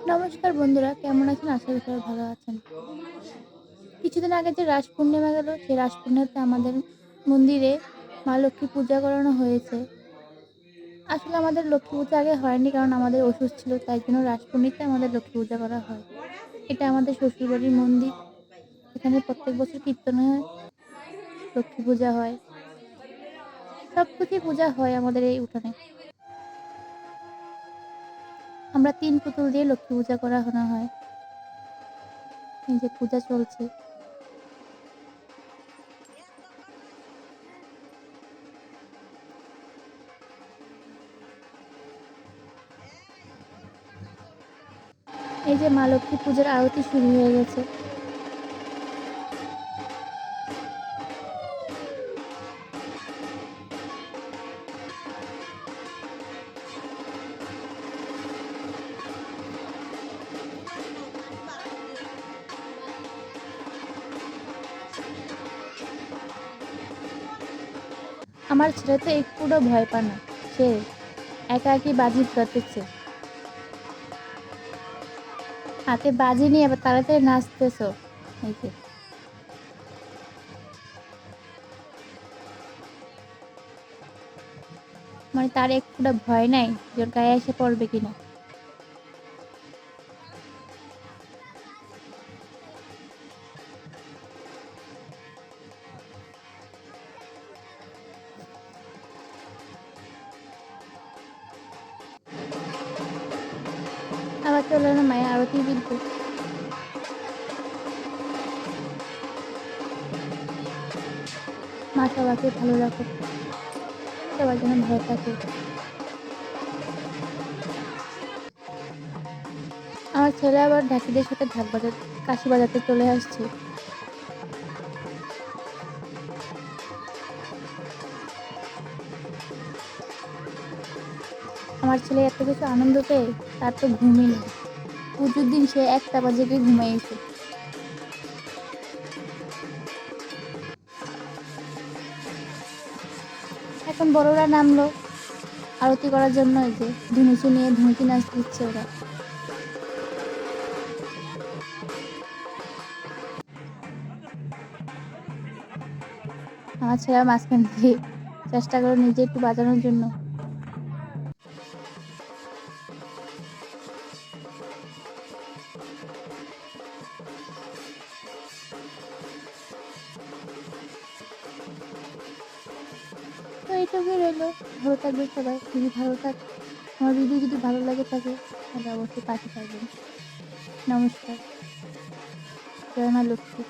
নমস্কার বন্ধুরা, কেমন আছেন? আশা করি সবাই ভালো আছেন। কিছুদিন আগে যে রাস পূর্ণিমা গেল, সেই রাস পূর্ণিমাতে আমাদের মন্দিরে মা লক্ষ্মী পূজা করানো হয়েছে। আসলে আমাদের লক্ষ্মী পূজা আগে হয়নি, কারণ আমাদের অসুখ ছিল, তাই জন্য রাস পূর্ণিমাতে আমাদের লক্ষ্মী পূজা করা হয়। এটা আমাদের শ্বশুরবাড়ির মন্দির। এখানে প্রত্যেক বছর কীর্তন হয়, লক্ষ্মী পূজা হয়, সবকিছুই পূজা হয় আমাদের এই উঠানে। আমরা ৩ পুতুল দিয়ে লক্ষ্মী পূজা করানো হয়। এই যে পূজা চলছে। এই যে মা লক্ষ্মী পূজার আরতি শুরু হয়ে গেছে। আমার ছেলে তো একটুও ভয় পায় না। সে একা একাই বাজি ধরতেছে। হাতে বাজি নিয়ে আবার তাড়াতাড়ি নাচতেছো। এই যে মানে তার একটুও ভয় নাই যে ওর গায়ে এসে পড়বে কিনা। আবার চলে এলো মায়ের আরতি বিলতে। মা সবাইকে ভালো রাখো, সবার যেন ভালো থাকে। আমার ছেলে আবার ঢাকিদের সাথে ঢাক বাজাতে কাশি বাজাতে চলে আসছে। আমার ছেলে এত কিছু আনন্দ পেয়ে তার তো ঘুমই নেই। পুজোর দিন সে ১টা বাজে গিয়ে ঘুমাইছে। এখন বড়রা নামলো আরতি করার জন্য। এই যে ধুনুচি নিয়ে ধুনুচি নাচ দিচ্ছে ওরা। আমার ছেলে মাঝখান দিয়ে চেষ্টা করে নিজে একটু বাজানোর জন্য। তো এইটুকুই রইলো। ভালো থাকবে সবাই, যদি ভালো থাক আমার ভিডিও যদি ভালো লাগে থাকে তাহলে অবশ্যই পাশে থাকবেন। নমস্কার। জয় মা লক্ষ্মী।